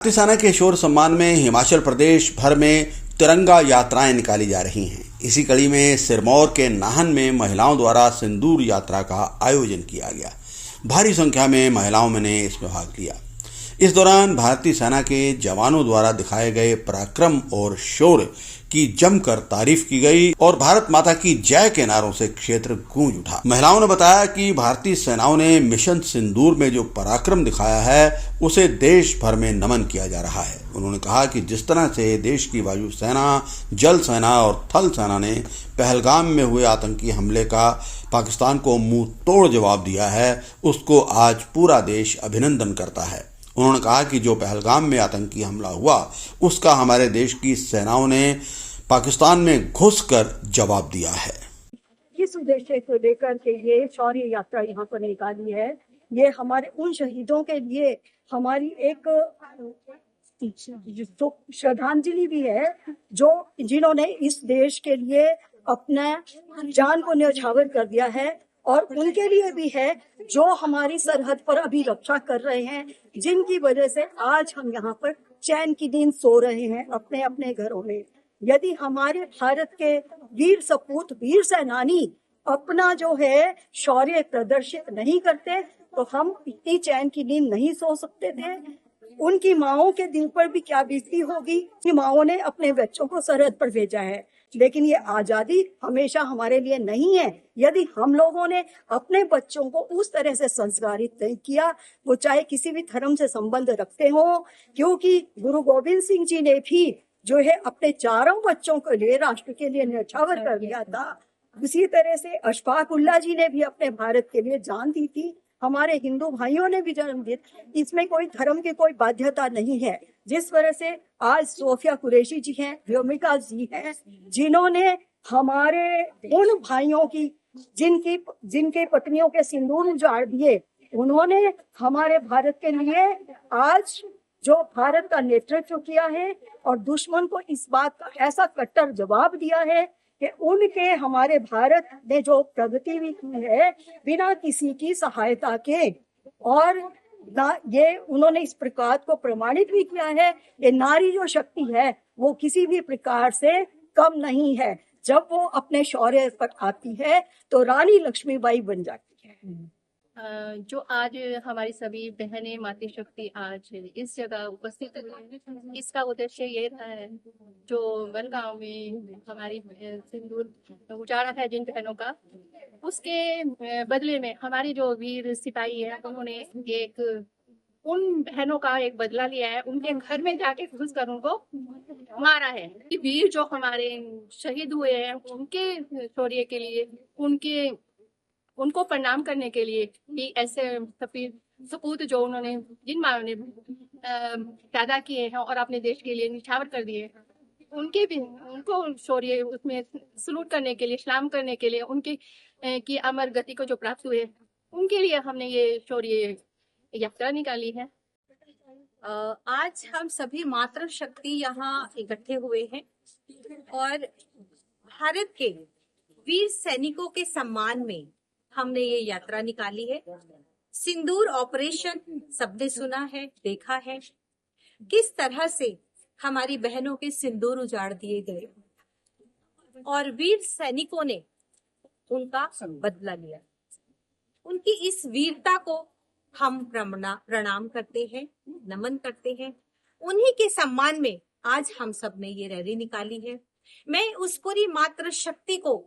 भारतीय सेना के शौर्य सम्मान में हिमाचल प्रदेश भर में तिरंगा यात्राएं निकाली जा रही हैं। इसी कड़ी में सिरमौर के नाहन में महिलाओं द्वारा सिंदूर यात्रा का आयोजन किया गया। भारी संख्या में महिलाओं ने इसमें भाग लिया। इस दौरान भारतीय सेना के जवानों द्वारा दिखाए गए पराक्रम और शौर्य की जमकर तारीफ की गई और भारत माता की जय के नारों से क्षेत्र गूंज उठा। महिलाओं ने बताया कि भारतीय सेनाओं ने मिशन सिंदूर में जो पराक्रम दिखाया है उसे देश भर में नमन किया जा रहा है। उन्होंने कहा कि जिस तरह से देश की वायु सेना, जल सेना और थल सेना ने पहलगाम में हुए आतंकी हमले का पाकिस्तान को मुंह तोड़ जवाब दिया है, उसको आज पूरा देश अभिनंदन करता है। उन्होंने कहा कि जो पहलगाम में आतंकी हमला हुआ उसका हमारे देश की सेनाओं ने पाकिस्तान में घुसकर जवाब दिया है। किस उद्देश्य को लेकर के ये शौर्य यात्रा यहाँ पर निकाली है, ये हमारे उन शहीदों के लिए हमारी एक श्रद्धांजलि भी है जो जिन्होंने इस देश के लिए अपना जान को न्यौछावर कर दिया है, और उनके लिए भी है जो हमारी सरहद पर अभी रक्षा कर रहे हैं, जिनकी वजह से आज हम यहाँ पर चैन की नींद सो रहे हैं अपने अपने घरों में। यदि हमारे भारत के वीर सपूत, वीर सेनानी अपना जो है शौर्य प्रदर्शित नहीं करते तो हम इतनी चैन की नींद नहीं सो सकते थे। उनकी माओं के दिल पर भी क्या बीतती होगी। माओं ने अपने बच्चों को सरहद पर भेजा है, लेकिन ये आजादी हमेशा हमारे लिए नहीं है। यदि हम लोगों ने अपने बच्चों को उस तरह से संस्कारित नहीं किया, वो चाहे किसी भी धर्म से संबंध रखते हो, क्योंकि गुरु गोविंद सिंह जी ने भी जो है अपने चारों बच्चों के लिए राष्ट्र के लिए न्यौछावर कर दिया था। उसी तरह से अशफाक उल्लाह जी ने भी अपने भारत के लिए जान दी थी। हमारे हिंदू भाइयों ने भी जन्म दिया। इसमें कोई धर्म की कोई बाध्यता नहीं है। जिस तरह से आज सोफिया कुरैशी जी हैं, व्योमिका जी हैं, जिन्होंने हमारे उन भाइयों की जिनके पत्नियों के सिंदूर उजाड़ दिए, उन्होंने हमारे भारत के लिए आज जो भारत का नेतृत्व किया है और दुश्मन को इस बात का ऐसा कट्टर जवाब दिया है कि उनके हमारे भारत ने जो प्रगति भी की है बिना किसी की सहायता के, और ये उन्होंने इस प्रकार को प्रमाणित भी किया है कि नारी जो शक्ति है वो किसी भी प्रकार से कम नहीं है। जब वो अपने शौर्य पर आती है तो रानी लक्ष्मीबाई बन जाती है। जो आज हमारी सभी बहनें मातृ शक्ति आज इस जगह उपस्थित है, इसका उद्देश्य ये रहा है जो बनगांव में हमारी सिंदूर उजाड़ा है जिन बहनों का, उसके बदले में हमारी जो वीर सिपाही है उन्होंने उन बहनों का एक बदला लिया है। उनके घर में जाके घुस कर उनको मारा है। वीर जो हमारे शहीद हुए हैं उनके शौर्य के लिए, उनको प्रणाम करने के लिए भी ऐसे सपूत जो उन्होंने जिन माओं ने पैदा किए हैं और अपने देश के लिए निछावर कर दिए, उनको शौर्य उसमें सलूट करने के लिए, सलाम करने के लिए, उनकी की अमर गति को जो प्राप्त हुए उनके लिए हमने ये शौर्य यात्रा निकाली है। आज हम सभी मातृ शक्ति यहाँ इकट्ठे हुए हैं और भारत के वीर सैनिकों के सम्मान में हमने ये यात्रा निकाली है। सिंदूर ऑपरेशन सबने सुना है, देखा है किस तरह से हमारी बहनों के सिंदूर उजाड़ दिए गए और वीर सैनिकों ने उनका बदला लिया। उनकी इस वीरता को हम प्रणाम करते हैं, नमन करते हैं। उन्हीं के सम्मान में आज हम सब ने ये रैली निकाली है। मैं उस पूरी मातृ शक्ति को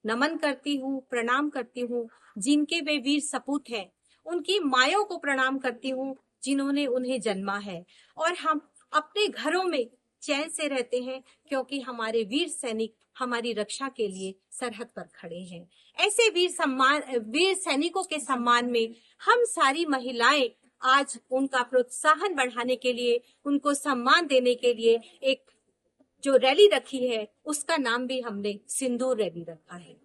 नमन करती हूँ, प्रणाम करती हूँ जिनके वे वीर सपूत हैं। उनकी मायों को प्रणाम करती हूँ जिन्होंने उन्हें जन्मा है, और हम अपने घरों में चैन से रहते हैं क्योंकि हमारे वीर सैनिक हमारी रक्षा के लिए सरहद पर खड़े हैं। ऐसे वीर सैनिकों के सम्मान में हम सारी महिलाएं आज उनका प्रोत्साहन बढ़ाने के लिए, उनको सम्मान देने के लिए एक जो रैली रखी है उसका नाम भी हमने सिंदूर रैली रखा है।